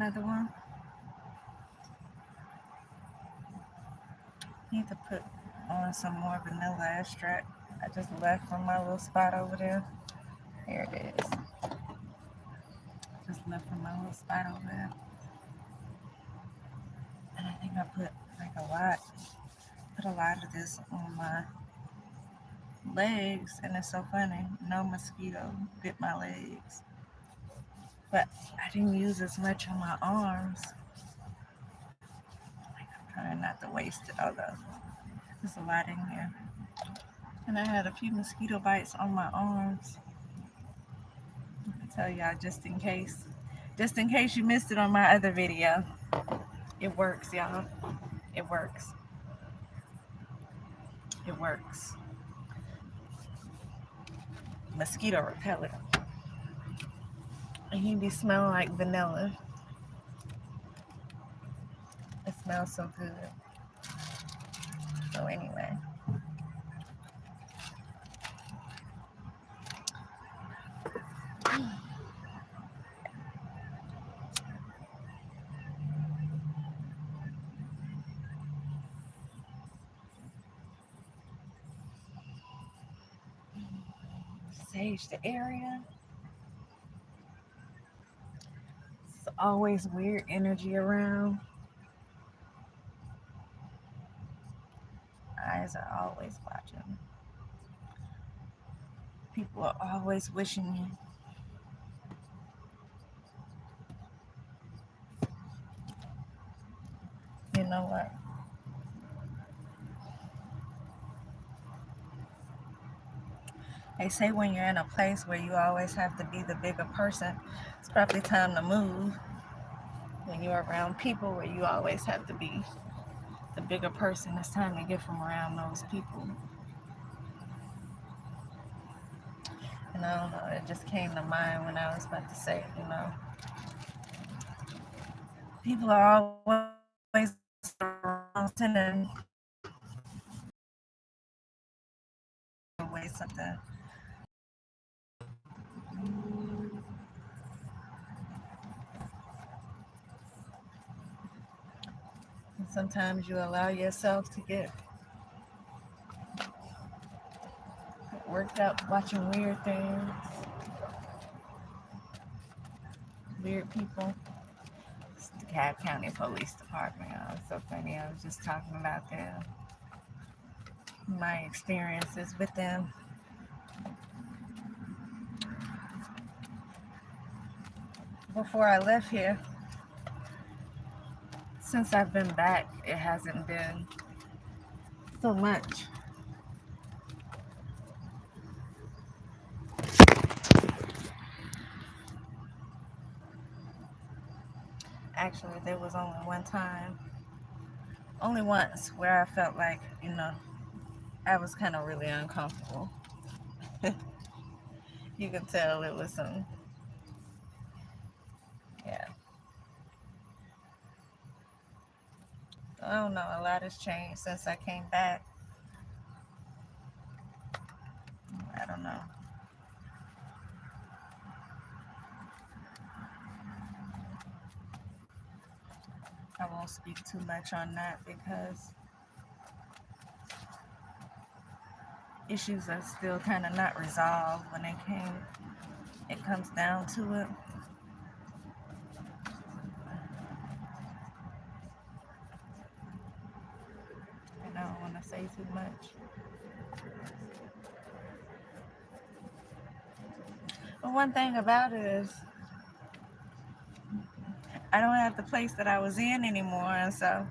Another one. Need to put on some more vanilla extract. I just left from my little spot over there. Here it is. Just left from my little spot over there. And I think I put like a lot. Put a lot of this on my legs, and it's so funny. No mosquito bit my legs, but I didn't use as much on my arms. Like I'm trying not to waste it, although there's a lot in here. And I had a few mosquito bites on my arms. I'll tell y'all just in case you missed it on my other video. It works, y'all. It works. It works. Mosquito repellent. And he be smelling like vanilla. It smells so good. So anyway. Sage the area. It's always weird energy around. Eyes are always watching. People are always wishing you. You know what? They say when you're in a place where you always have to be the bigger person, it's probably time to move. When you're around people where you always have to be the bigger person, it's time to get from around those people. And I don't know, it just came to mind when I was about to say, people are always around sending away something. And sometimes you allow yourself to get worked up watching weird things, weird people. It's the Cobb County Police Department. It's so funny. I was just talking about them, my experiences with them. Before I left here, since I've been back, it hasn't been so much. Actually, there was only once, where I felt like, I was kind of really uncomfortable. You could tell it was yeah. I don't know, a lot has changed since I came back. I don't know. I won't speak too much on that because issues are still kind of not resolved when it comes down to it. And I don't want to say too much. But one thing about it is I don't have the place that I was in anymore, and so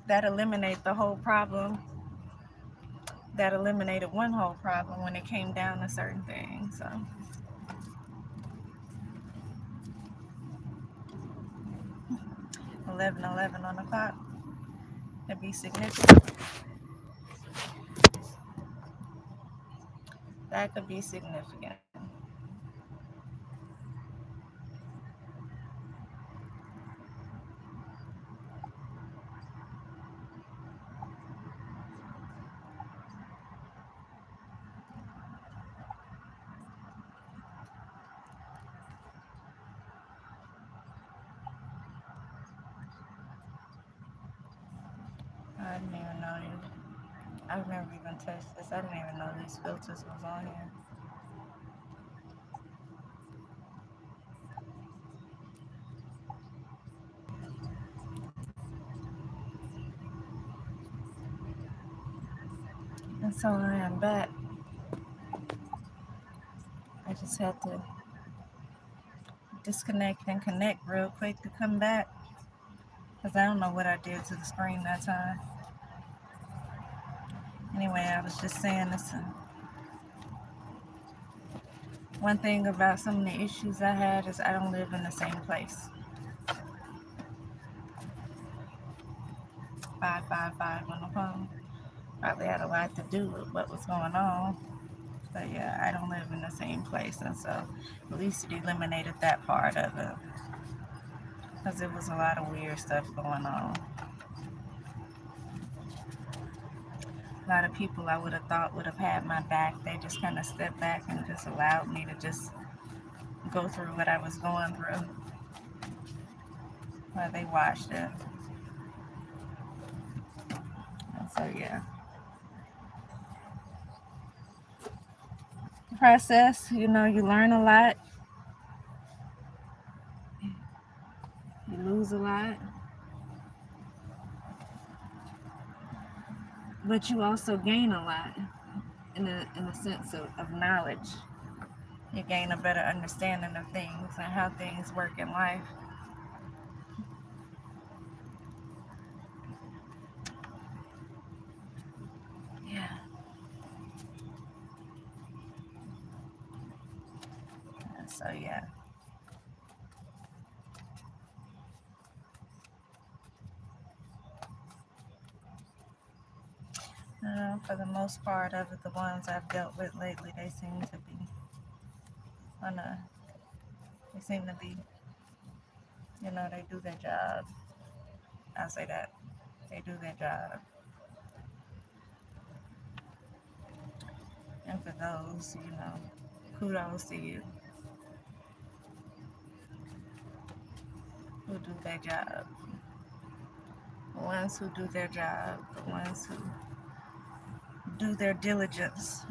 that eliminates the whole problem. That eliminated one whole problem when it came down to certain things. So 11:11 on the clock could be significant. That could be significant. I didn't even know you. I've never even touched this. I didn't even know these filters was on here. And so I am back. I just had to disconnect and connect real quick to come back because I don't know what I did to the screen that time. Anyway, I was just saying this. One thing about some of the issues I had is I don't live in the same place. 555 on the phone probably had a lot to do with what was going on. But yeah, I don't live in the same place, and so at least it eliminated that part of it because there was a lot of weird stuff going on. A lot of people I would have thought would have had my back, they just kind of stepped back and just allowed me to just go through what I was going through while they watched it. And so yeah, process. You learn a lot, you lose a lot, but you also gain a lot in a sense of knowledge. You gain a better understanding of things and how things work in life. Yeah. And so yeah, for the most part of it, the ones I've dealt with lately, they seem to be on a. They seem to be, they do their job. I'll say that they do their job. And for those, kudos to you who do their job. The ones who do their job, the ones who do their diligence,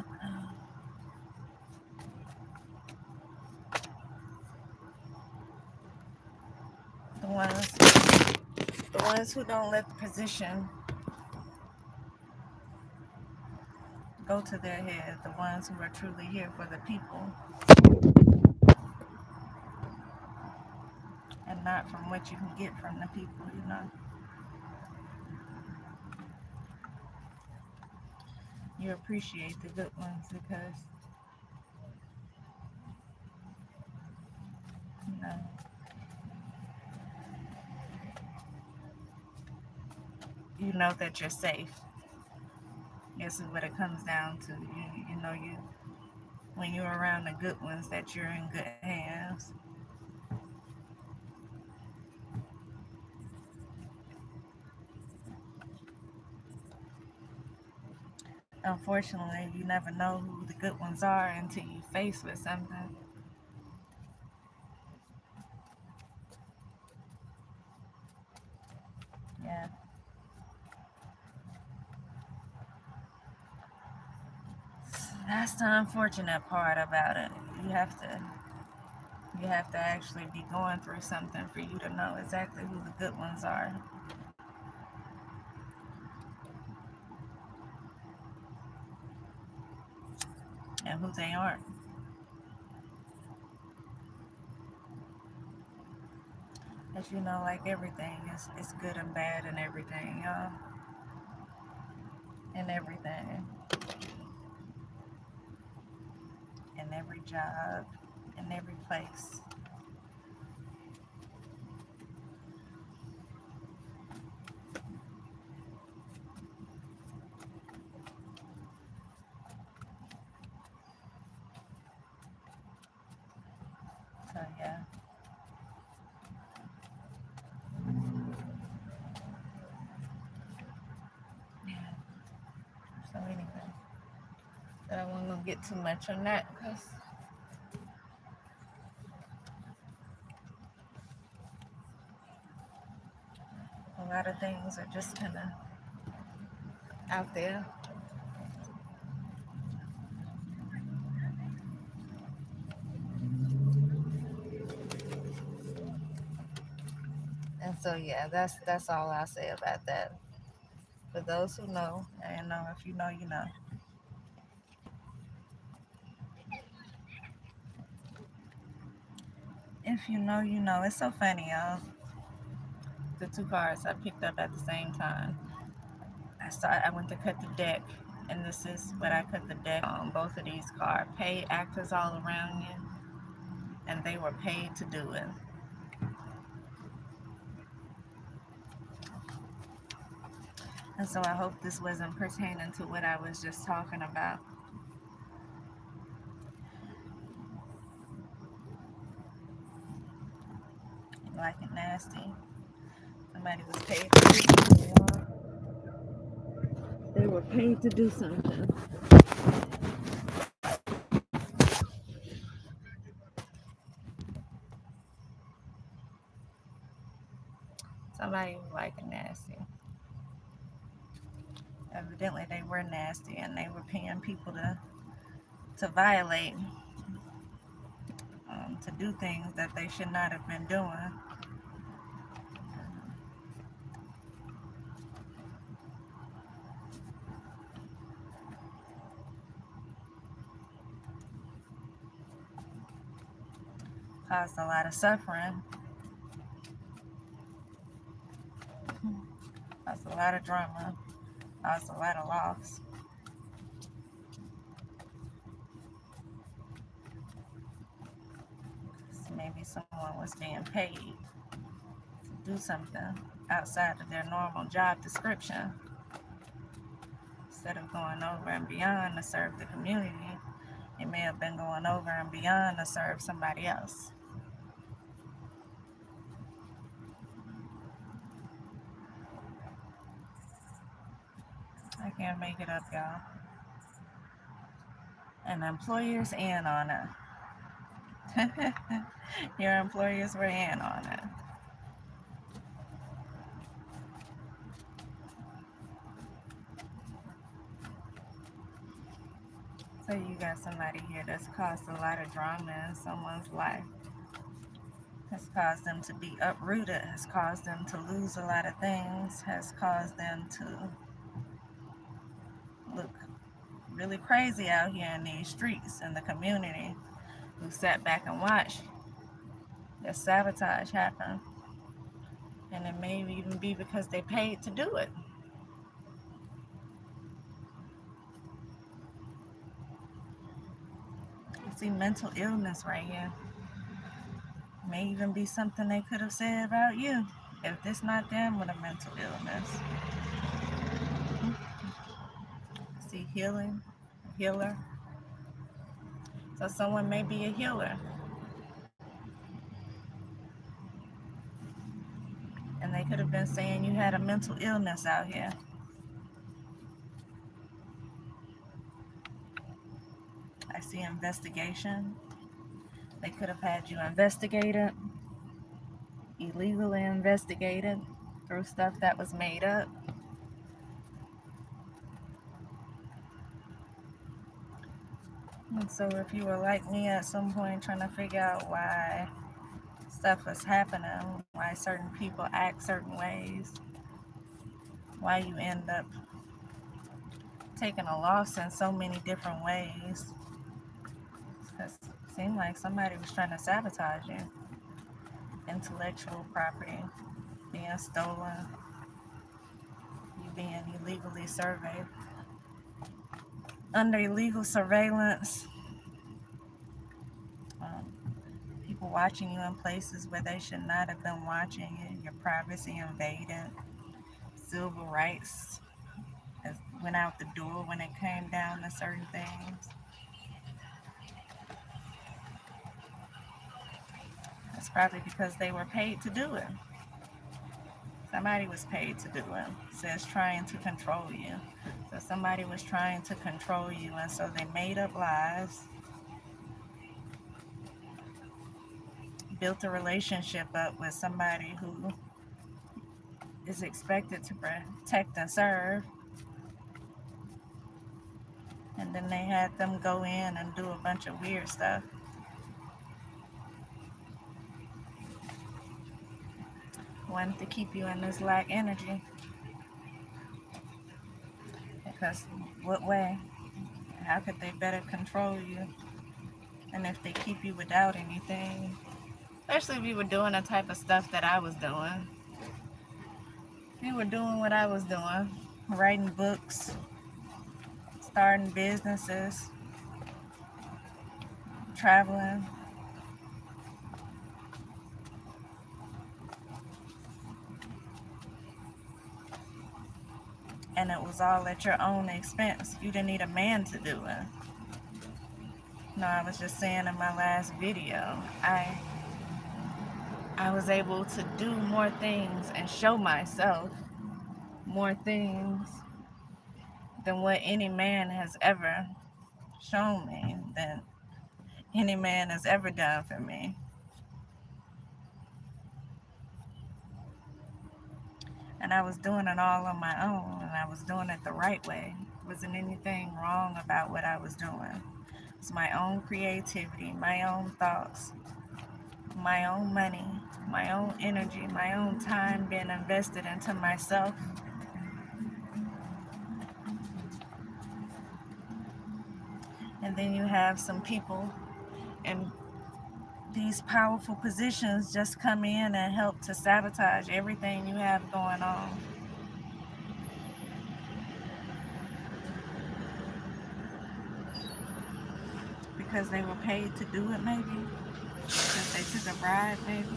the ones the ones who don't let the position go to their head, the ones who are truly here for the people and not from what you can get from the people. You appreciate the good ones because you know you know that you're safe. This is what it comes down to. You when you're around the good ones that you're in good hands. Unfortunately, you never know who the good ones are until you face with something. Yeah, that's the unfortunate part about it. You have to you have to actually be going through something for you to know exactly who the good ones are and who they aren't. As you know, like everything is good and bad and everything, y'all. And everything. In every job, in every place. So yeah. Yeah. So anyway. But I won't gonna get too much on that because a lot of things are just kind of out there. And so yeah, that's all I say about that. For those who know, and if you know, you know. If you know, you know. It's so funny, y'all. The two cars I picked up at the same time. I went to cut the deck, and this is what I cut the deck on. Both of these cars, paid actors all around you, and they were paid to do it. And so I hope this wasn't pertaining to what I was just talking about. Like it nasty. Somebody was paid to do something. They were paid to do something. Somebody was like it nasty. Evidently they were nasty and they were paying people to violate, to do things that they should not have been doing. Caused a lot of suffering, caused a lot of drama, caused a lot of loss. So maybe someone was being paid to do something outside of their normal job description instead of going over and beyond to serve the community. It may have been going over and beyond to serve somebody else. I can't make it up, y'all. And employers in on it. Your employers were in on it. So you got somebody here that's caused a lot of drama in someone's life. Has caused them to be uprooted, has caused them to lose a lot of things, has caused them to look really crazy out here in these streets in the community who sat back and watched that sabotage happen. And it may even be because they paid to do it. You see mental illness right here. May even be something they could have said about you if this not them with a mental illness. See healing, healer. So someone may be a healer. And they could have been saying you had a mental illness out here. I see investigation. They could have had you investigated, illegally investigated through stuff that was made up. And so if you were like me at some point trying to figure out why stuff was happening, why certain people act certain ways, why you end up taking a loss in so many different ways. Because it seemed like somebody was trying to sabotage you. Intellectual property being stolen, you being illegally surveyed, under illegal surveillance, um, people watching you in places where they should not have been watching you, your privacy invaded, civil rights went out the door when it came down to certain things. It's probably because they were paid to do it. Somebody was paid to do it. It says trying to control you. So somebody was trying to control you, and so they made up lies, built a relationship up with somebody who is expected to protect and serve, And then they had them go in and do a bunch of weird stuff. Wanted to keep you in this lack energy. Because what way? How could they better control you? And if they keep you without anything, especially if you were doing the type of stuff that I was doing. If you were doing what I was doing, writing books, starting businesses, traveling, and it was all at your own expense. You didn't need a man to do it. No, I was just saying in my last video, I was able to do more things and show myself more things than what any man has ever shown me, than any man has ever done for me. And I was doing it all on my own, and I was doing it the right way. There wasn't anything wrong about what I was doing. It's my own creativity, my own thoughts, my own money, my own energy, my own time being invested into myself. And then you have some people in these powerful positions just come in and help to sabotage everything you have going on. Because they were paid to do it, maybe. Because they took a bribe, maybe.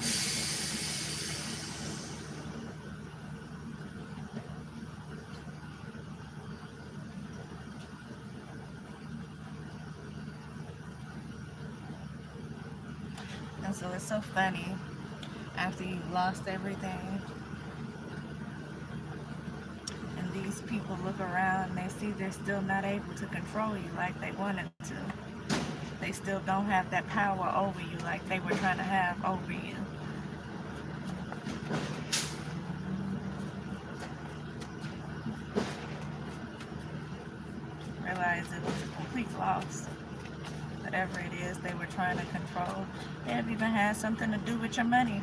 And so it's so funny, after you've lost everything, and these people look around and they see they're still not able to control you like they wanted to. They still don't have that power over you like they were trying to have over you. Realize it was a complete loss. Whatever it is they were trying to control. They have even had something to do with your money.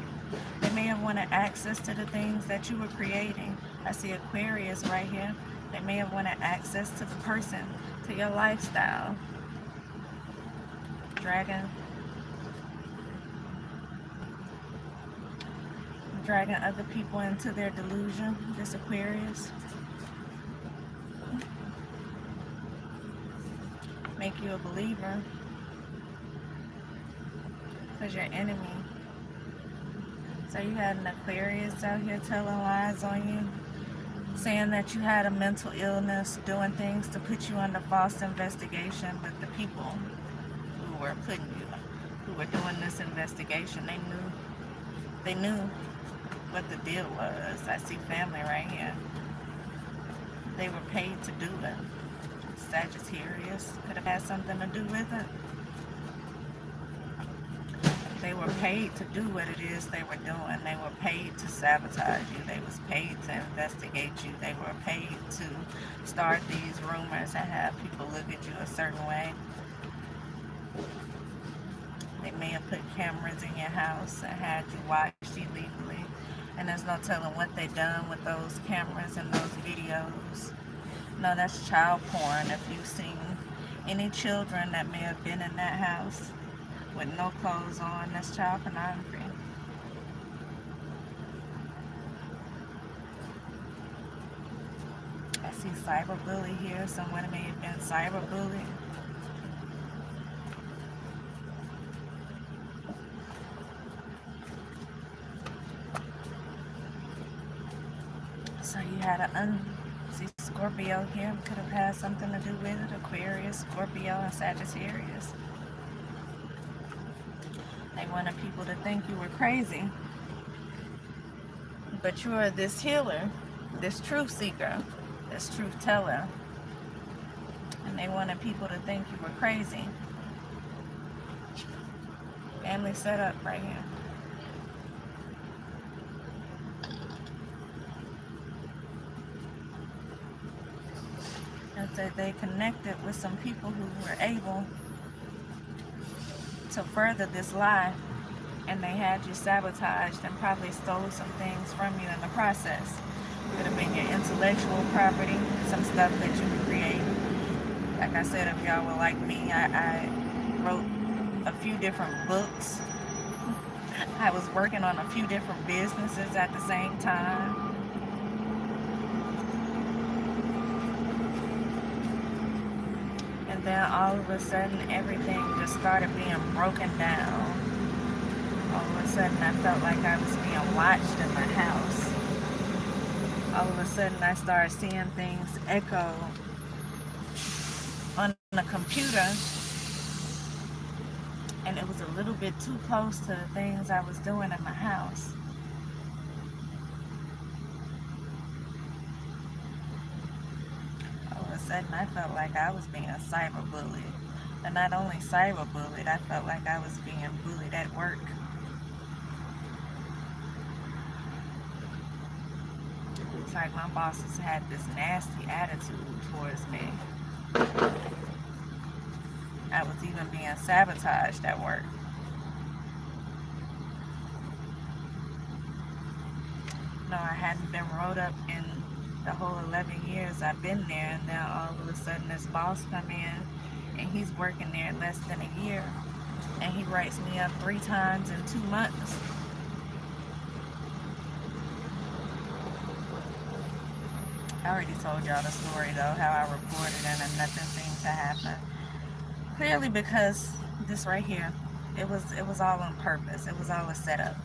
They may have wanted access to the things that you were creating. I see Aquarius right here. They may have wanted access to the person, to your lifestyle. Dragging other people into their delusion. This Aquarius. Make you a believer. Because you're enemy. So you had an Aquarius out here telling lies on you, saying that you had a mental illness, doing things to put you under false investigation. But the people who were who were doing this investigation, they knew what the deal was. I see family right here. They were paid to do it. Sagittarius could have had something to do with it. They were paid to do what it is they were doing. They were paid to sabotage you. They was paid to investigate you. They were paid to start these rumors and have people look at you a certain way. They may have put cameras in your house and had you watched illegally. And there's no telling what they done with those cameras and those videos. No, that's child porn. If you've seen any children that may have been in that house with no clothes on, that's child pornography. I see cyberbully here. Someone may have been cyberbullied. So you had see Scorpio here. Could have had something to do with it. Aquarius, Scorpio, and Sagittarius. They wanted people to think you were crazy. But you are this healer, this truth seeker, this truth teller. And they wanted people to think you were crazy. Family setup right here. And that they connected with some people who were able to further this lie, and they had you sabotaged and probably stole some things from you in the process. It could have been your intellectual property, some stuff that you create. Like I said, if y'all were like me, I wrote a few different books. I was working on a few different businesses at the same time. And then all of a sudden, everything just started being broken down. All of a sudden, I felt like I was being watched in my house. All of a sudden, I started seeing things echo on the computer, and it was a little bit too close to the things I was doing in my house. All of a sudden, I felt like I was being cyberbullied. And not only cyberbullied, I felt like I was being bullied at work. It's like my bosses had this nasty attitude towards me. I was even being sabotaged at work. No, I hadn't been wrote up in the whole 11 years I've been there, and now all of a sudden this boss come in, and he's working there less than a year, and he writes me up 3 times in 2 months. I already told y'all the story though, how I reported and then nothing seemed to happen. Clearly because this right here, it was all on purpose. It was all a setup.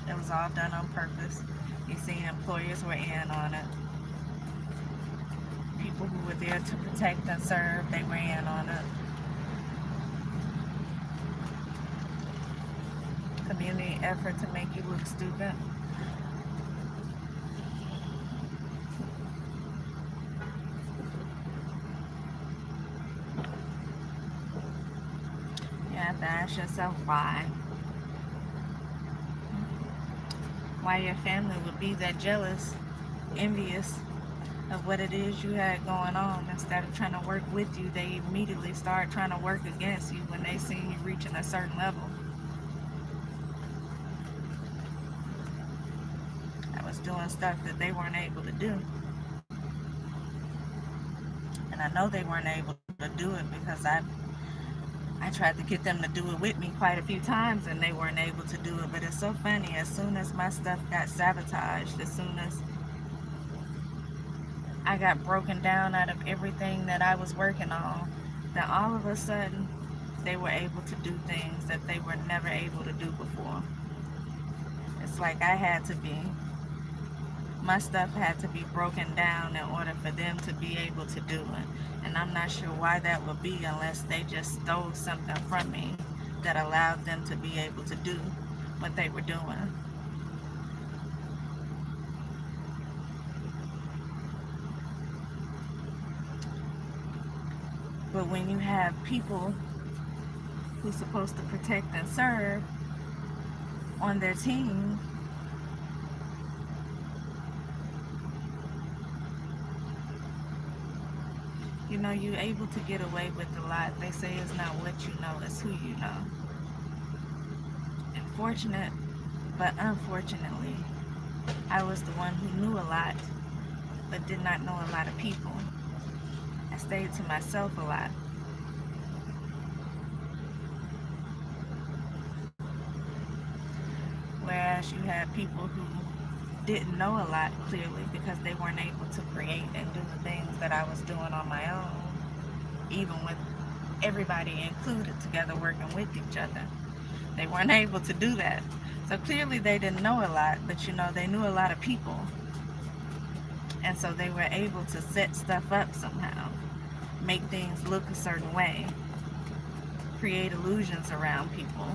It was all done on purpose. You see, employers were in on it. People who were there to protect and serve, they were in on it. Community effort to make you look stupid. You have to ask yourself why. Why your family would be that jealous, envious of what it is you had going on. Instead of trying to work with you, they immediately start trying to work against you when they see you reaching a certain level. I was doing stuff that they weren't able to do. And I know they weren't able to do it because I tried to get them to do it with me quite a few times, and they weren't able to do it. But it's so funny, as soon as my stuff got sabotaged, as soon as I got broken down out of everything that I was working on, then all of a sudden they were able to do things that they were never able to do before. It's like my stuff had to be broken down in order for them to be able to do it. And I'm not sure why that would be, unless they just stole something from me that allowed them to be able to do what they were doing. But when you have people who's supposed to protect and serve on their team, you know, you're able to get away with a lot. They say it's not what you know, it's who you know. And fortunate, but unfortunately, I was the one who knew a lot, but did not know a lot of people. I stayed to myself a lot. Whereas you had people who didn't know a lot, clearly, because they weren't able to create and do the things that I was doing on my own, even with everybody included together working with each other. They weren't able to do that. So clearly they didn't know a lot, but you know, they knew a lot of people. And so they were able to set stuff up somehow, make things look a certain way, create illusions around people.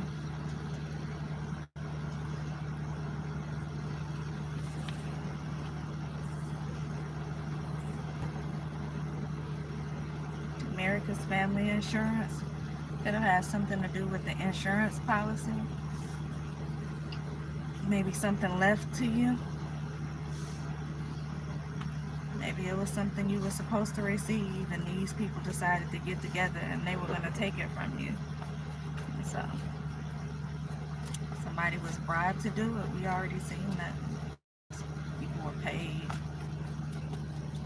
America's Family Insurance. It'll have something to do with the insurance policy. Maybe something left to you. Maybe it was something you were supposed to receive, and these people decided to get together and they were going to take it from you. And so somebody was bribed to do it. We already seen that. People were paid.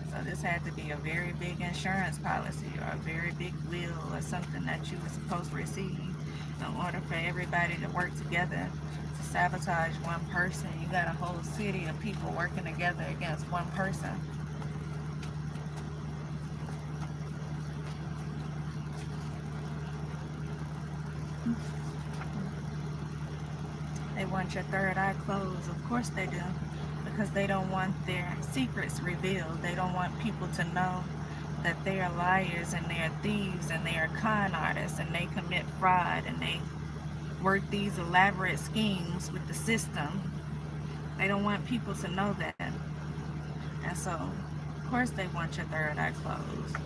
So this had to be a very big insurance policy or a very big will or something that you were supposed to receive in order for everybody to work together to sabotage one person. You got a whole city of people working together against one person. They want your third eye closed. Of course they do. Because they don't want their secrets revealed. They don't want people to know that they are liars and they are thieves and they are con artists and they commit fraud and they work these elaborate schemes with the system. They don't want people to know that. And so, of course they want your third eye closed.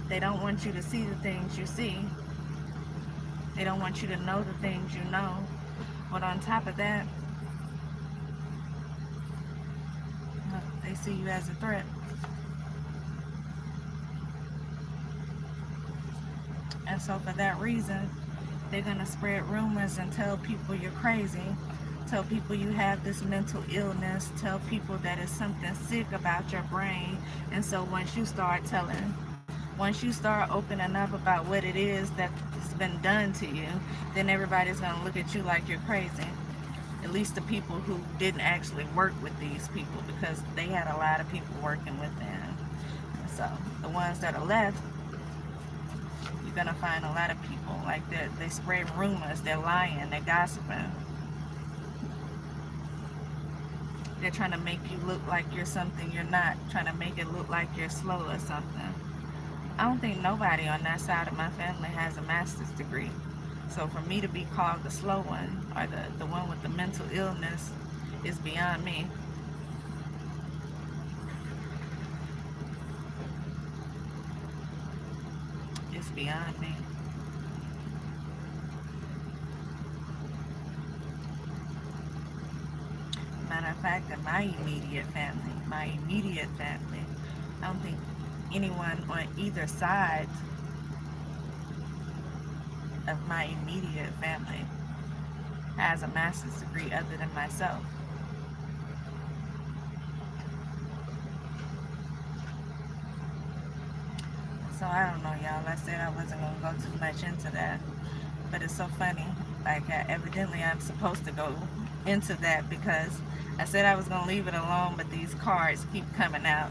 They don't want you to see the things you see. They don't want you to know the things you know. But on top of that, they see you as a threat. And so for that reason, they're going to spread rumors and tell people you're crazy. Tell people you have this mental illness. Tell people that it's something sick about your brain. And so once you start opening up about what it is that's been done to you, then everybody's going to look at you like you're crazy. At least the people who didn't actually work with these people, because they had a lot of people working with them. So the ones that are left, you're going to find a lot of people like that. They spread rumors, they're lying, they're gossiping. They're trying to make you look like you're something you're not, trying to make it look like you're slow or something. I don't think nobody on that side of my family has a master's degree. So for me to be called the slow one or the one with the mental illness is beyond me. It's beyond me. Matter of fact, in my immediate family, I don't think anyone on either side of my immediate family has a master's degree other than myself. So I don't know, y'all. I said I wasn't going to go too much into that, but it's so funny. Like, evidently I'm supposed to go into that because I said I was going to leave it alone, but these cards keep coming out,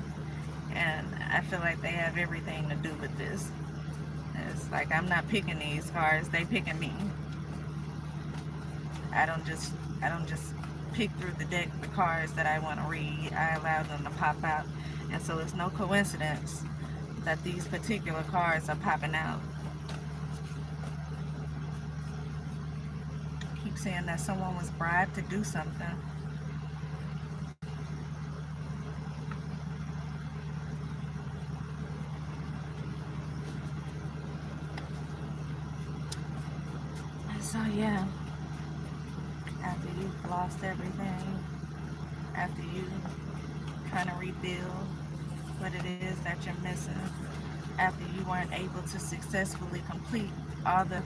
and I feel like they have everything to do with this. It's like I'm not picking these cards, they picking me. I don't just pick through the deck the cards that I want to read. I allow them to pop out. And so it's no coincidence that these particular cards are popping out. I keep saying that someone was bribed to do something. So yeah, after you've lost everything, after you trying to rebuild what it is that you're missing, after you weren't able to successfully complete all the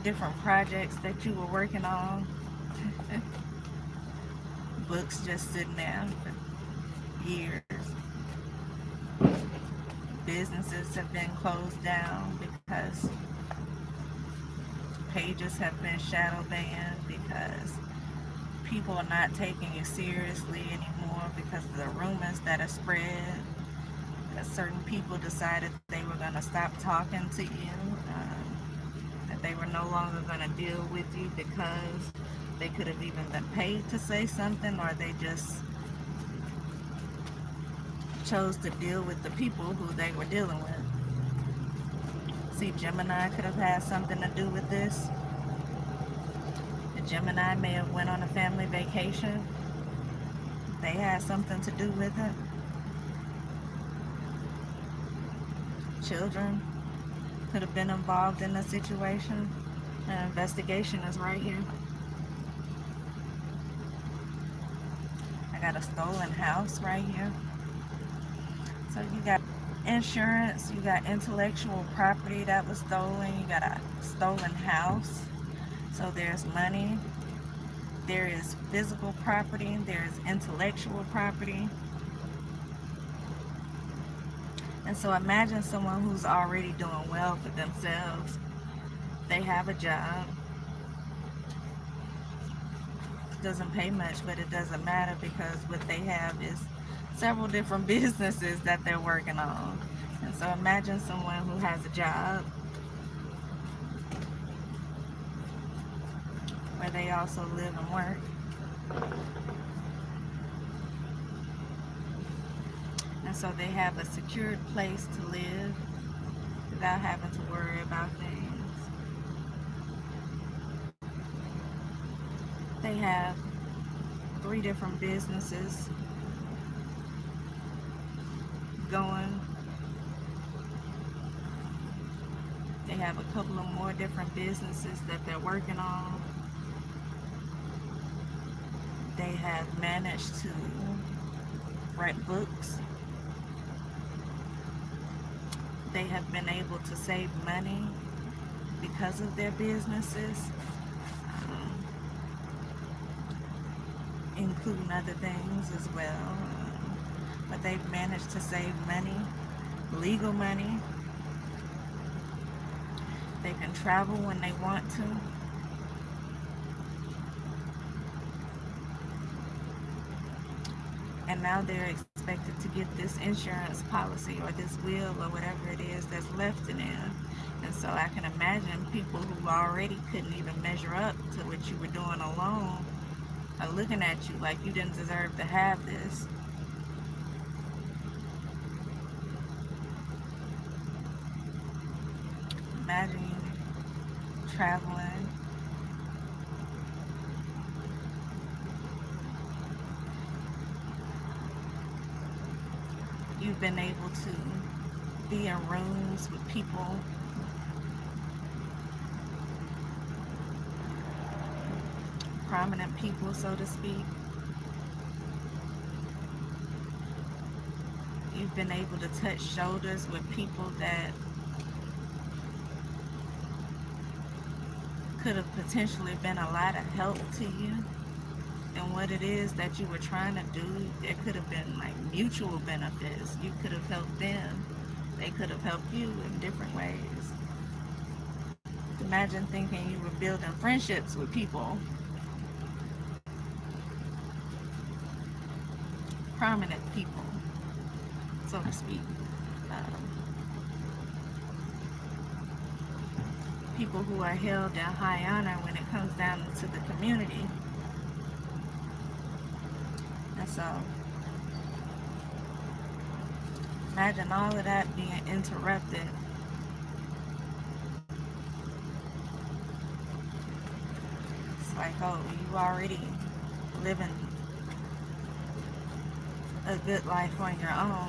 different projects that you were working on, books just sitting there for years, businesses have been closed down because pages have been shadow banned, because people are not taking you seriously anymore because of the rumors that are spread. That certain people decided they were going to stop talking to you, that they were no longer going to deal with you because they could have even been paid to say something, or they just chose to deal with the people who they were dealing with. See, Gemini could have had something to do with this. The Gemini may have went on a family vacation. They had something to do with it. Children could have been involved in the situation. An investigation is right here. I got a stolen house right here. So you got insurance, you got intellectual property that was stolen, you got a stolen house. So there's money, there is physical property, there's intellectual property. And so imagine someone who's already doing well for themselves. They have a job, doesn't pay much, but it doesn't matter because what they have is several different businesses that they're working on. And so imagine someone who has a job where they also live and work. And so they have a secured place to live without having to worry about things. They have 3 different businesses going. They have a couple of more different businesses that they're working on. They have managed to write books. They have been able to save money because of their businesses, including other things as well. But they've managed to save money, legal money. They can travel when they want to. And now they're expected to get this insurance policy or this will or whatever it is that's left to them. And so I can imagine people who already couldn't even measure up to what you were doing alone are looking at you like you didn't deserve to have this. Imagine you traveling. You've been able to be in rooms with people prominent people, so to speak. You've been able to touch shoulders with people that could have potentially been a lot of help to you and what it is that you were trying to do. There could have been like mutual benefits. You could have helped them. They could have helped you in different ways. Imagine thinking you were building friendships with people, prominent people, so to speak. People who are held in high honor when it comes down to the community. And so imagine all of that being interrupted. It's like, oh, you already living a good life on your own.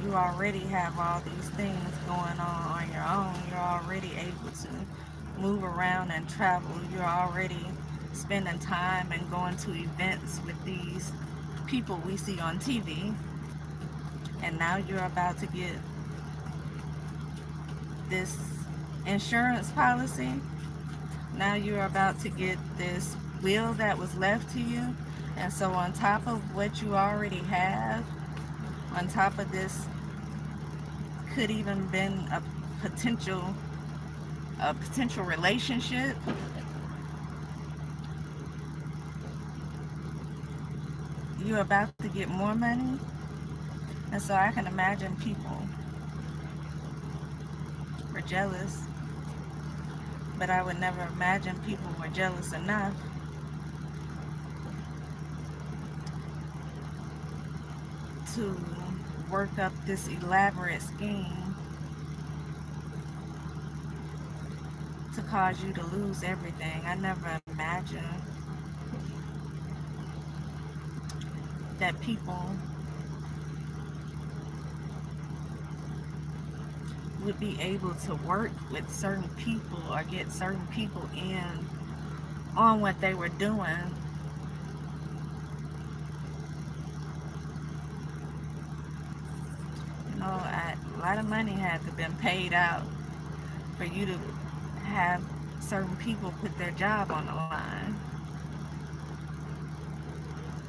You already have all these things going on your own. You're already able to move around and travel. You're already spending time and going to events with these people we see on TV. And now you're about to get this insurance policy. Now you're about to get this will that was left to you. And so on top of what you already have, on top of this could even been a potential relationship. You're about to get more money. And so I can imagine people were jealous, but I would never imagine people were jealous enough to work up this elaborate scheme to cause you to lose everything. I never imagined that people would be able to work with certain people or get certain people in on what they were doing. A lot of money had to been paid out for you to have certain people put their job on the line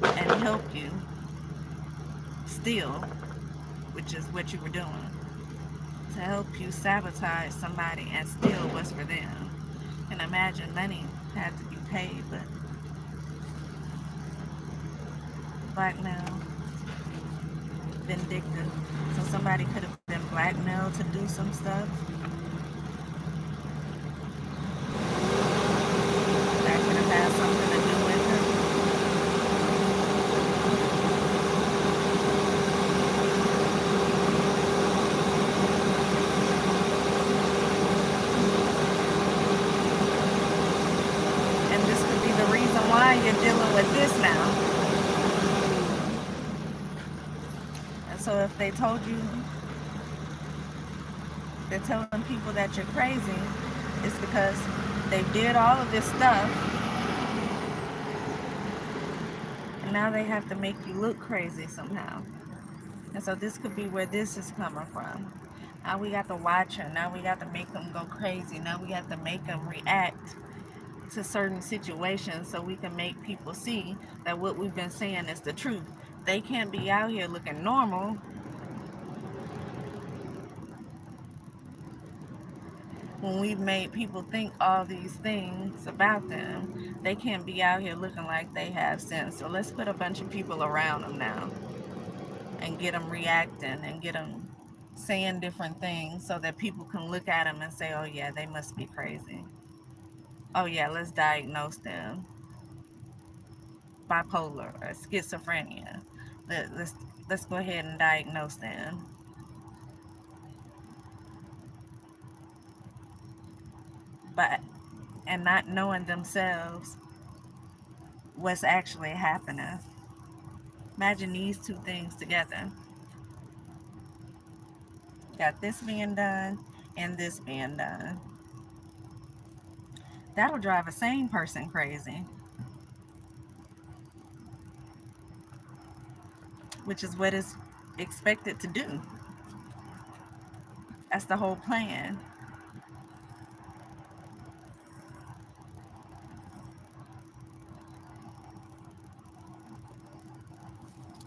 and help you steal, which is what you were doing, to help you sabotage somebody and steal what's for them. And imagine money had to be paid, but blackmail, vindictive. So somebody could have been blackmailed to do some stuff that could have had something to do with it. And this could be the reason why you're dealing with this now. And so if they told you, they're telling people that you're crazy, it's because they did all of this stuff and now they have to make you look crazy somehow. And so this could be where this is coming from. Now we got to watch her. Now we got to make them go crazy. Now we got to make them react to certain situations so we can make people see that what we've been saying is the truth. They can't be out here looking normal when we've made people think all these things about them. They can't be out here looking like they have sense. So let's put a bunch of people around them now and get them reacting and get them saying different things so that people can look at them and say, oh yeah, they must be crazy. Oh yeah, let's diagnose them bipolar or schizophrenia. Let's go ahead and diagnose them. But and not knowing themselves what's actually happening. Imagine these two things together. Got this being done and this being done. That'll drive a sane person crazy, which is what is expected to do. That's the whole plan.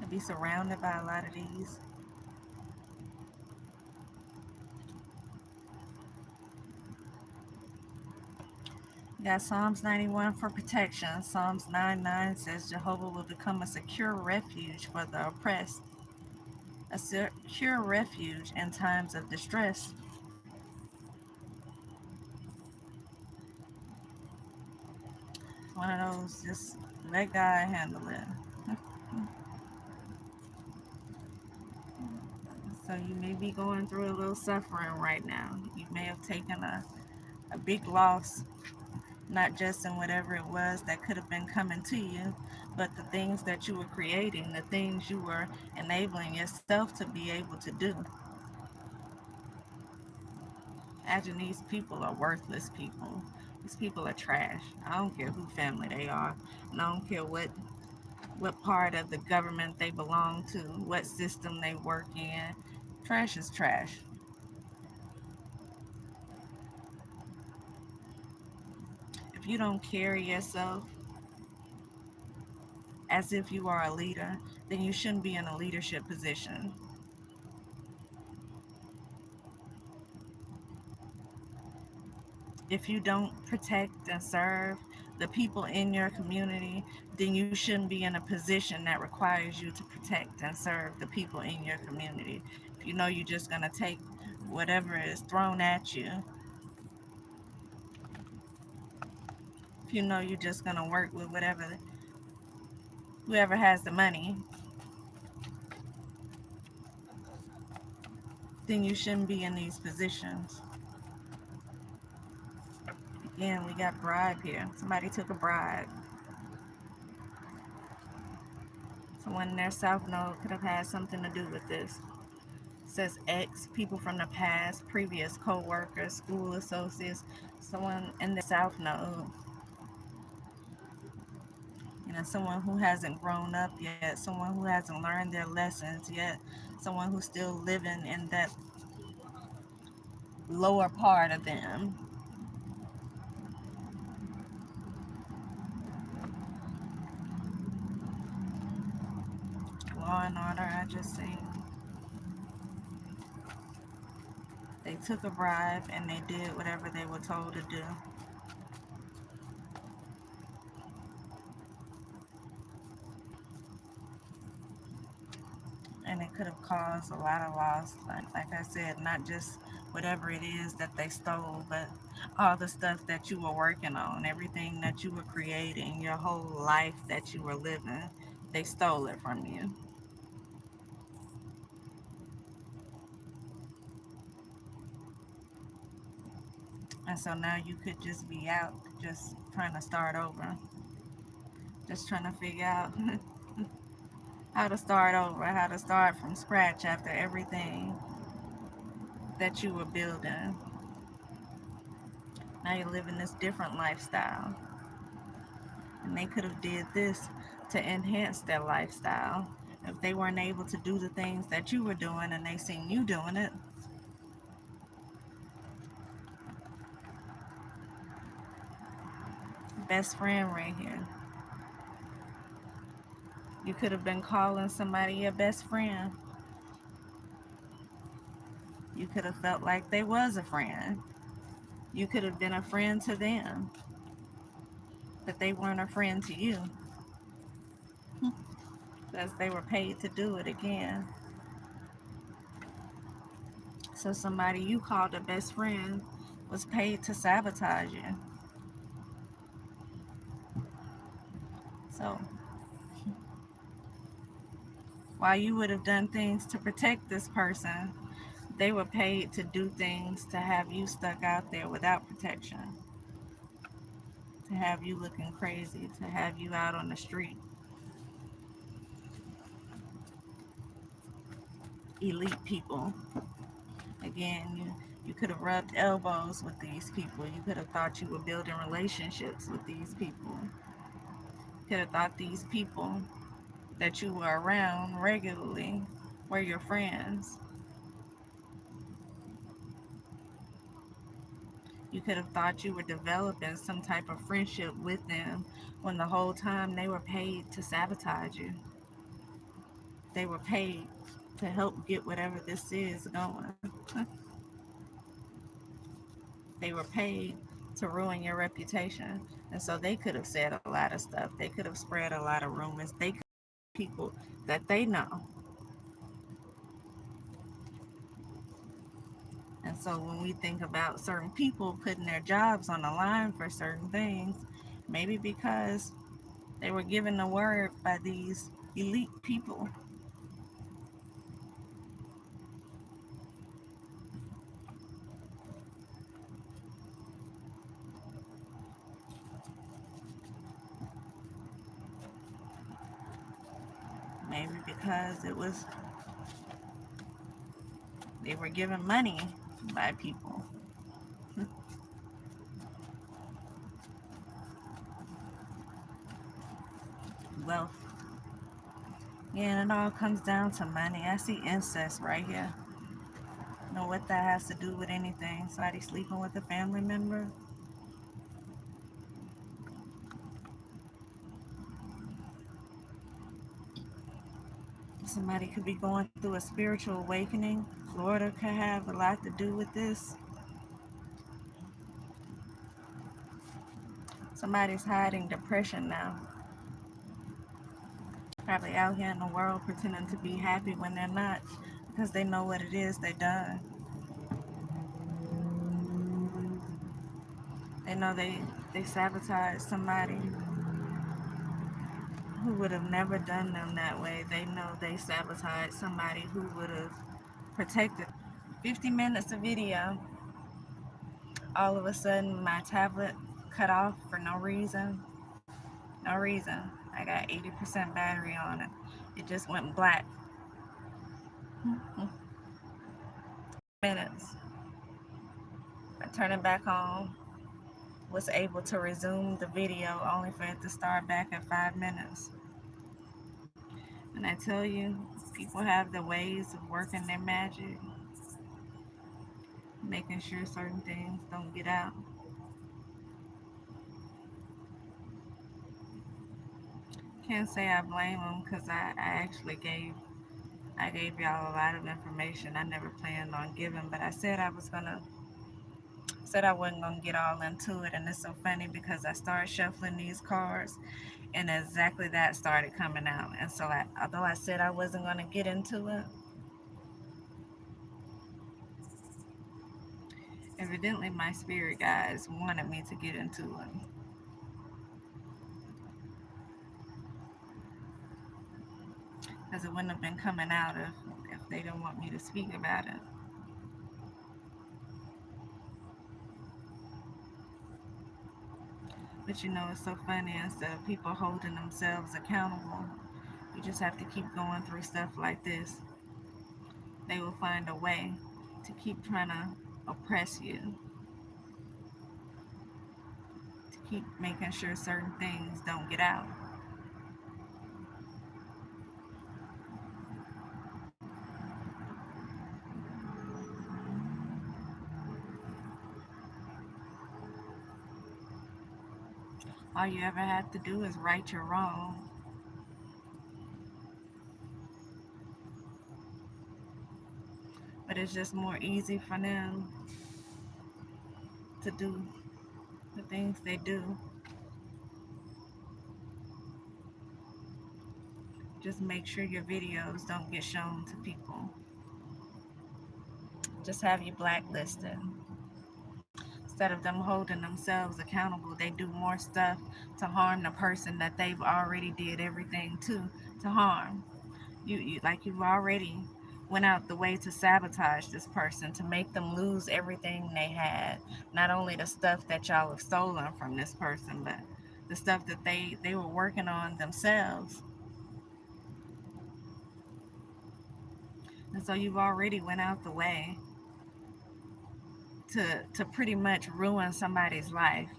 To be surrounded by a lot of these. You got Psalms 91 for protection. Psalms 9:9 says Jehovah will become a secure refuge for the oppressed, a secure refuge in times of distress. One of those, just let God handle it. So you may be going through a little suffering right now. You may have taken a big loss, not just in whatever it was that could have been coming to you, but the things that you were creating, the things you were enabling yourself to be able to do. Imagine these people are worthless people. These people are trash. I don't care who family they are, and I don't care what part of the government they belong to, what system they work in. Trash is trash. If you don't carry yourself as if you are a leader, then you shouldn't be in a leadership position. If you don't protect and serve the people in your community, then you shouldn't be in a position that requires you to protect and serve the people in your community. If you know you're just going to take whatever is thrown at you, if you know you're just going to work with whoever has the money, then you shouldn't be in these positions. Again, we got bribe here. Somebody took a bribe. Someone in their south node could have had something to do with this. It says X, people from the past, previous co-workers, school associates, someone in the south node. and someone who hasn't grown up yet, someone who hasn't learned their lessons yet, someone who's still living in that lower part of them. Law and Order, I just seen they took a bribe and they did whatever they were told to do. And it could have caused a lot of loss. Like I said, not just whatever it is that they stole, but all the stuff that you were working on, everything that you were creating, your whole life that you were living, they stole it from you. And so now you could just be out, just trying to start over, just trying to figure out how to start over, how to start from scratch after everything that you were building. Now you're living this different lifestyle. And they could have did this to enhance their lifestyle. If they weren't able to do the things that you were doing and they seen you doing it, best friend right here. You could have been calling somebody your best friend. You could have felt like they was a friend. You could have been a friend to them, but they weren't a friend to you because they were paid to do it again. So somebody you called a best friend was paid to sabotage you. So while you would have done things to protect this person, they were paid to do things to have you stuck out there without protection, to have you looking crazy, to have you out on the street. Elite people. Again, you could have rubbed elbows with these people. You could have thought you were building relationships with these people. You could have thought these people that you were around regularly were your friends. You could have thought you were developing some type of friendship with them when the whole time they were paid to sabotage you. They were paid to help get whatever this is going. They were paid to ruin your reputation. And so they could have said a lot of stuff. They could have spread a lot of rumors. They could have people that they know. And so when we think about certain people putting their jobs on the line for certain things, maybe because they were given the word by these elite people. Maybe because it was they were given money by people. Wealth. Yeah, and it all comes down to money. I see incest right here. Know what that has to do with anything? Somebody sleeping with a family member? Somebody could be going through a spiritual awakening. Florida could have a lot to do with this. Somebody's hiding depression now. Probably out here in the world pretending to be happy when they're not because they know what it is they done. They know they sabotaged somebody who would have never done them that way. They know they sabotaged somebody who would have protected. 50 minutes of video. All of a sudden, my tablet cut off for no reason. No reason. I got 80% battery on it. It just went black. Minutes. I turn it back on. was able to resume the video only for it to start back at 5 minutes. And I tell you, people have the ways of working their magic, making sure certain things don't get out. Can't say I blame them because I gave y'all a lot of information I never planned on giving, but I said I wasn't gonna get all into it, and it's so funny because I started shuffling these cards, and exactly that started coming out. And so, although I said I wasn't gonna get into it, evidently my spirit guides wanted me to get into it, because it wouldn't have been coming out if they didn't want me to speak about it. But you know, it's so funny. Instead of people holding themselves accountable, you just have to keep going through stuff like this. They will find a way to keep trying to oppress you, to keep making sure certain things don't get out. All you ever have to do is right your wrong. But it's just more easy for them to do the things they do. Just make sure your videos don't get shown to people. Just have you blacklisted. Instead of them holding themselves accountable, they do more stuff to harm the person that they've already did everything to harm. You like you've already went out the way to sabotage this person, to make them lose everything they had. Not only the stuff that y'all have stolen from this person, but the stuff that they were working on themselves. And so you've already went out the way to pretty much ruin somebody's life.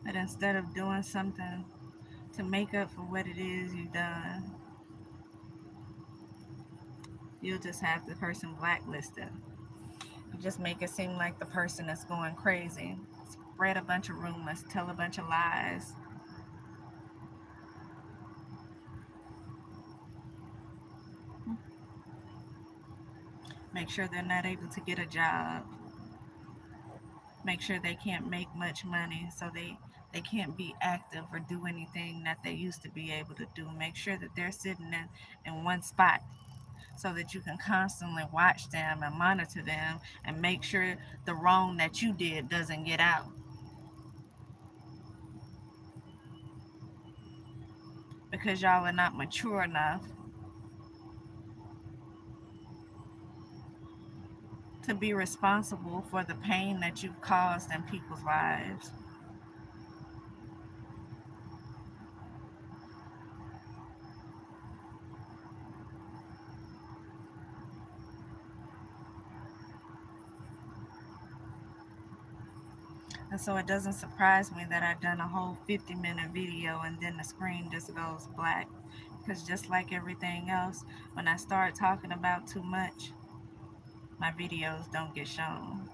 But instead of doing something to make up for what it is you've done, you'll just have the person blacklisted. You just make it seem like the person is going crazy, spread a bunch of rumors, tell a bunch of lies. Make sure they're not able to get a job. Make sure they can't make much money, so they can't be active or do anything that they used to be able to do. Make sure that they're sitting in one spot so that you can constantly watch them and monitor them and make sure the wrong that you did doesn't get out, because y'all are not mature enough to be responsible for the pain that you've caused in people's lives. And so it doesn't surprise me that I've done a whole 50-minute video and then the screen just goes black. Because just like everything else, when I start talking about too much, my videos don't get shown.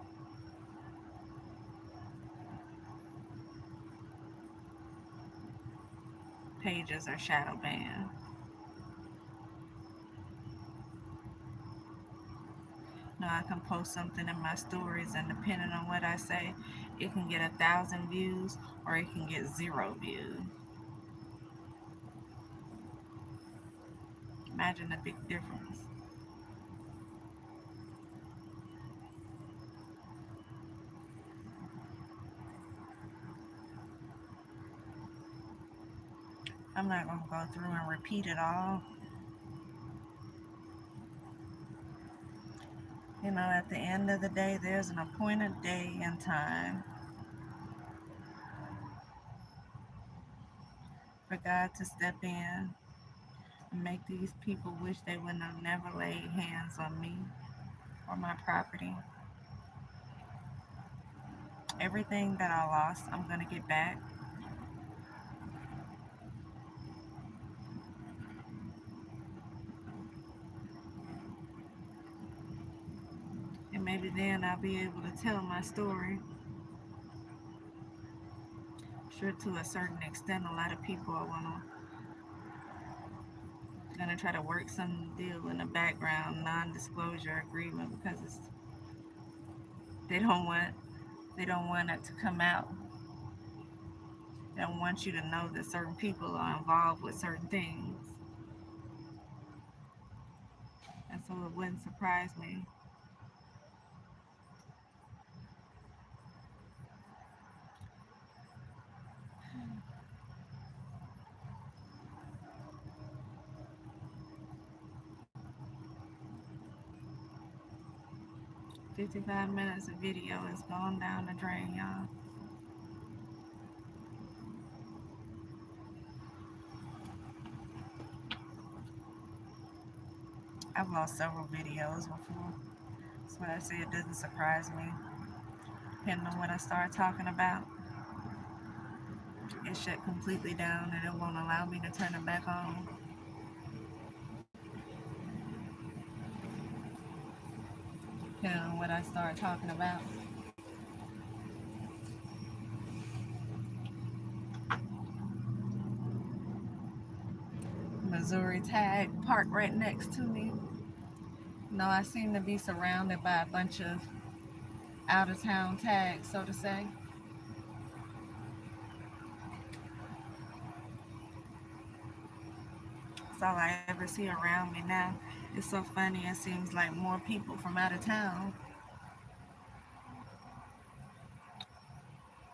Pages are shadow banned. Now I can post something in my stories, and depending on what I say, it can get 1,000 views or it can get 0 views. Imagine the big difference. I'm not going to go through and repeat it all. You know, at the end of the day, there's an appointed day and time. for God to step in and make these people wish they wouldn't have never laid hands on me or my property. Everything that I lost, I'm going to get back. And maybe then I'll be able to tell my story. Sure, to a certain extent, a lot of people are gonna try to work some deal in the background, non-disclosure agreement, because they don't want they don't want it to come out. They don't want you to know that certain people are involved with certain things, and so it wouldn't surprise me. 55 minutes of video is going down the drain, y'all. I've lost several videos before. That's why I say it doesn't surprise me. Depending on what I start talking about, it shut completely down and it won't allow me to turn it back on. Depending on what I start talking about. Missouri tag parked right next to me. No, I seem to be surrounded by a bunch of out of town tags, so to say. That's all I ever see around me now. It's so funny, it seems like more people from out of town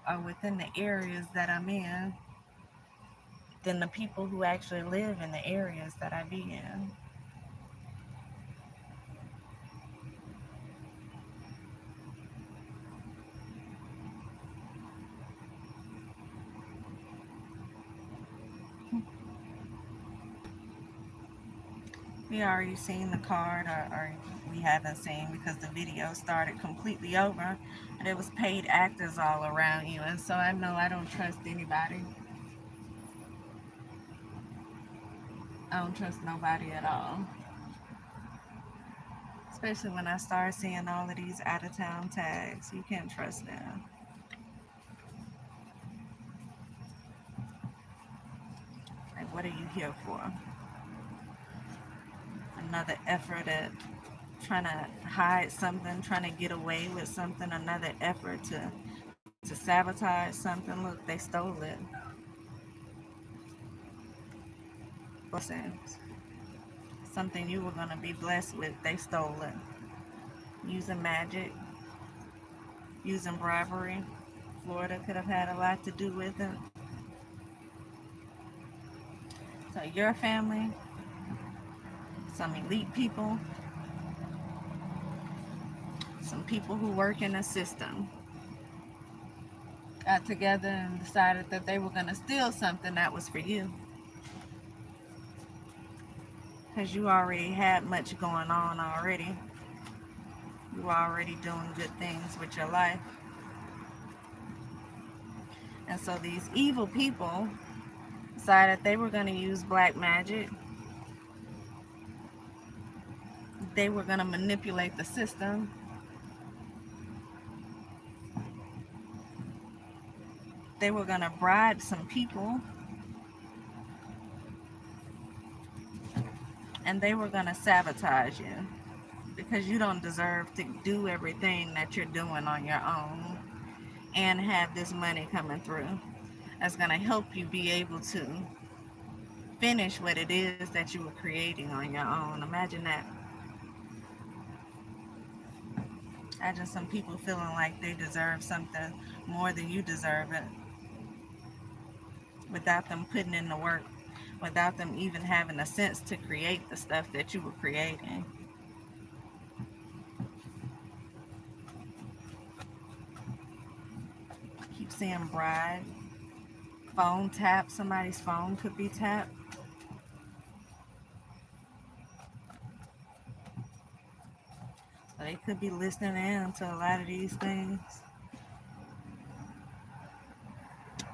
are within the areas that I'm in than the people who actually live in the areas that I be in. We already seen the card, or we haven't seen because the video started completely over, and it was paid actors all around you, and so I know I don't trust anybody. I don't trust nobody at all. Especially when I start seeing all of these out of town tags. You can't trust them. Like, what are you here for? Another effort at trying to hide something, trying to get away with something, another effort to sabotage something. Look, they stole it. Blessings. Something you were going to be blessed with, they stole it. Using magic, using bribery. Florida could have had a lot to do with it. So your family, some elite people, some people who work in the system, got together and decided that they were going to steal something that was for you. Because you already had much going on already. You were already doing good things with your life. And so these evil people decided they were going to use black magic. They were going to manipulate the system. They were going to bribe some people. And they were going to sabotage you. Because you don't deserve to do everything that you're doing on your own and have this money coming through. That's going to help you be able to finish what it is that you were creating on your own. Imagine that. Imagine some people feeling like they deserve something more than you deserve it without them putting in the work, without them even having a sense to create the stuff that you were creating. Keep seeing bride, phone tap. Somebody's phone could be tapped. They could be listening in to a lot of these things.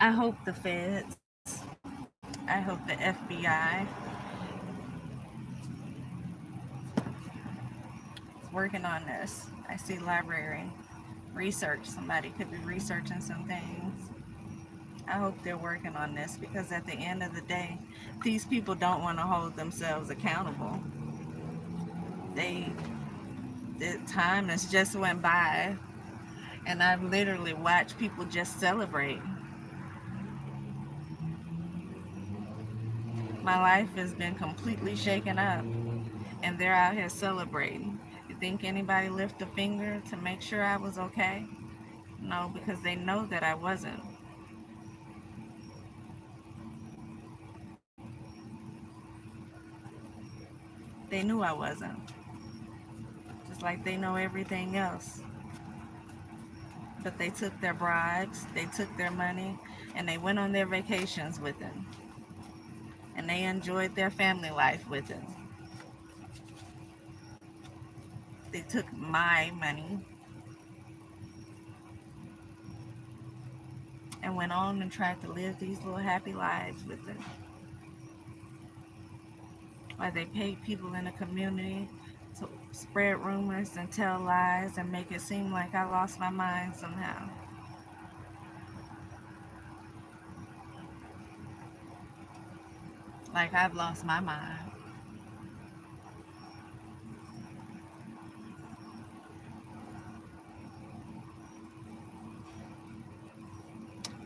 I hope the feds, I hope the FBI is working on this. I see library research. Somebody could be researching some things. I hope they're working on this because at the end of the day, these people don't want to hold themselves accountable. They, the time has just went by, and I've literally watched people just celebrate. My life has been completely shaken up, and they're out here celebrating. You think anybody lift a finger to make sure I was okay? No, because they know that I wasn't. They knew I wasn't. Just like they know everything else. But they took their bribes, they took their money, and they went on their vacations with it. And they enjoyed their family life with it. They took my money and went on and tried to live these little happy lives with it. While they paid people in the community to spread rumors and tell lies and make it seem like I lost my mind somehow. Like I've lost my mind.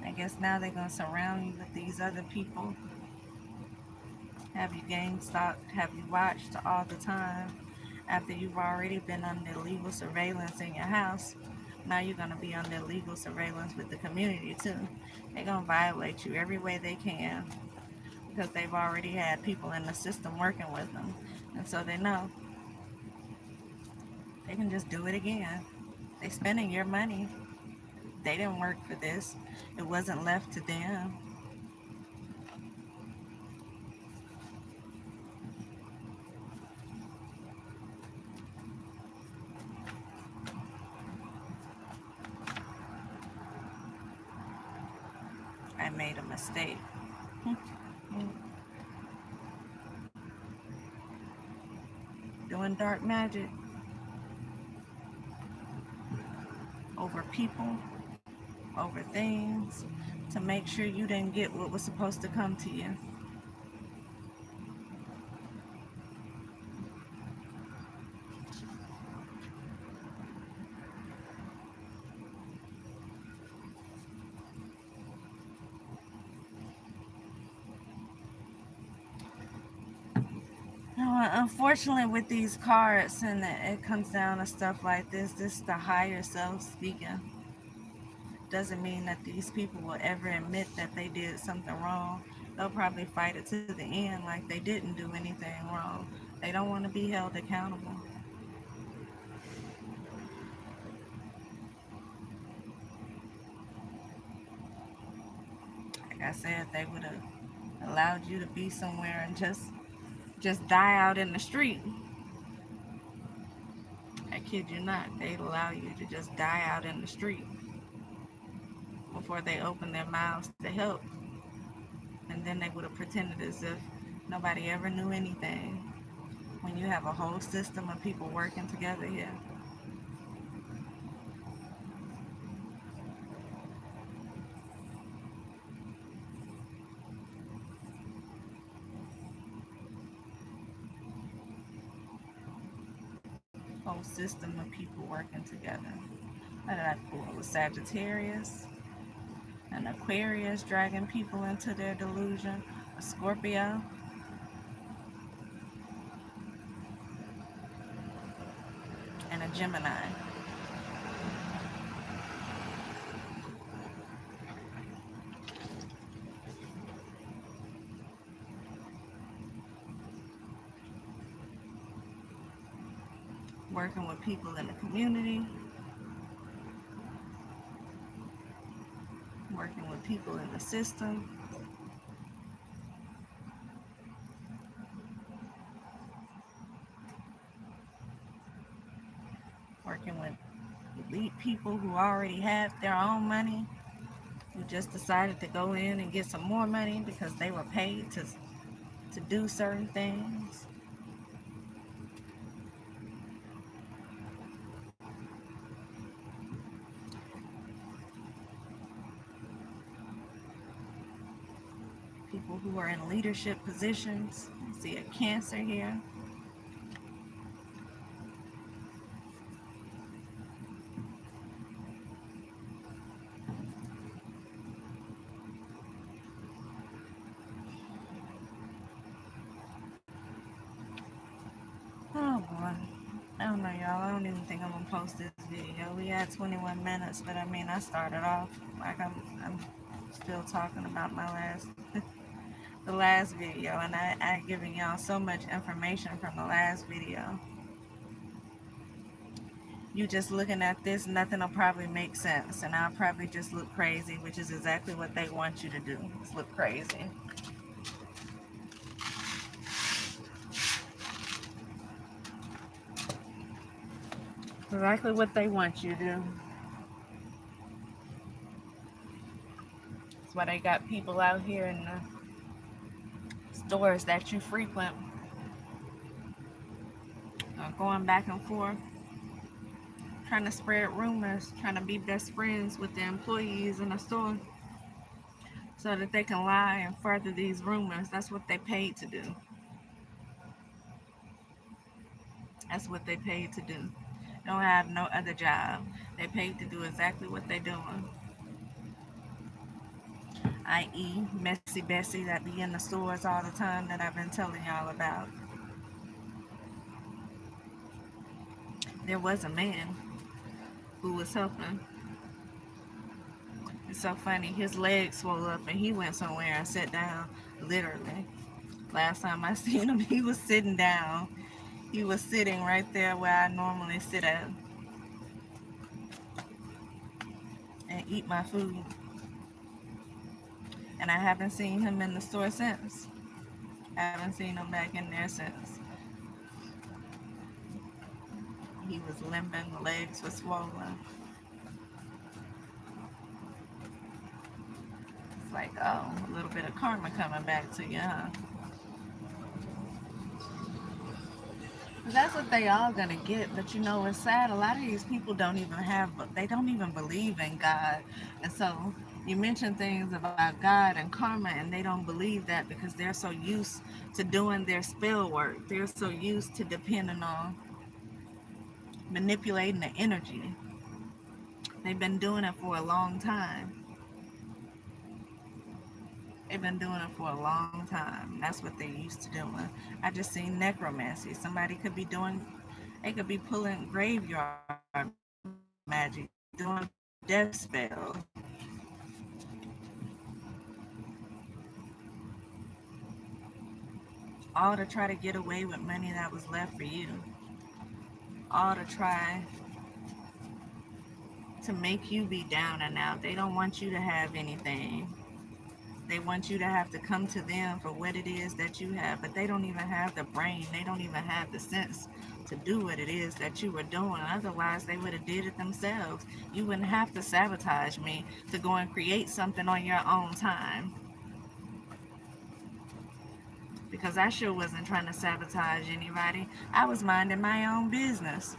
I guess now they're going to surround you with these other people, have you game stalked, have you watched all the time after you've already been under legal surveillance in your house. Now you're going to be under legal surveillance with the community too. They're going to violate you every way they can because they've already had people in the system working with them. And so they know they can just do it again. They're spending your money. They didn't work for this. It wasn't left to them. I made a mistake. Doing dark magic over people, over things, to make sure you didn't get what was supposed to come to you. Unfortunately, with these cards, and it comes down to stuff like this is the higher self speaking. Doesn't mean that these people will ever admit that they did something wrong. They'll probably fight it to the end like they didn't do anything wrong. They don't want to be held accountable. Like I said, they would have allowed you to be somewhere and just die out in the street. I kid you not, they'd allow you to just die out in the street before they open their mouths to help. And then they would have pretended as if nobody ever knew anything when you have a whole system of people working together here. Whole system of people working together. What did I pull? It was Sagittarius, an Aquarius dragging people into their delusion, a Scorpio, and a Gemini. Working with people in the community, working with people in the system. working with elite people who already have their own money, who just decided to go in and get some more money because they were paid to do certain things. People who are in leadership positions. I see a Cancer here. Oh boy. I don't know, y'all. I don't even think I'm gonna post this video. We had 21 minutes, but I mean, I started off like I'm still talking about my the last video, and I given y'all so much information from the last video. You just looking at this, nothing will probably make sense, and I'll probably just look crazy, which is exactly what they want you to do. Is look crazy. Exactly what they want you to do. That's why they got people out here in the stores that you frequent, going back and forth, trying to spread rumors, trying to be best friends with the employees in the store so that they can lie and further these rumors. That's what they paid to do. That's what they paid to do. They don't have no other job. They paid to do exactly what they're doing. I.e., Messy Bessie that be in the stores all the time that I've been telling y'all about. There was a man who was helping. It's so funny. His legs swelled up and he went somewhere and sat down, literally. Last time I seen him, he was sitting down. He was sitting right there where I normally sit at and eat my food. And I haven't seen him in the store since. I haven't seen him back in there since. He was limping, the legs were swollen. It's like, oh, a little bit of karma coming back to you, huh? That's what they all gonna get. But you know, it's sad. A lot of these people they don't even believe in God. And so you mention things about God and karma, and they don't believe that because they're so used to doing their spell work. They're so used to depending on manipulating the energy. They've been doing it for a long time. They've been doing it for a long time. That's what they're used to doing. I just seen necromancy. Somebody could be doing, they could be pulling graveyard magic, doing death spells. All to try to get away with money that was left for you. All to try to make you be down and out. They don't want you to have anything. They want you to have to come to them for what it is that you have, but they don't even have the brain. They don't even have the sense to do what it is that you were doing. Otherwise, they would have did it themselves. You wouldn't have to sabotage me to go and create something on your own time. Because I sure wasn't trying to sabotage anybody. I was minding my own business.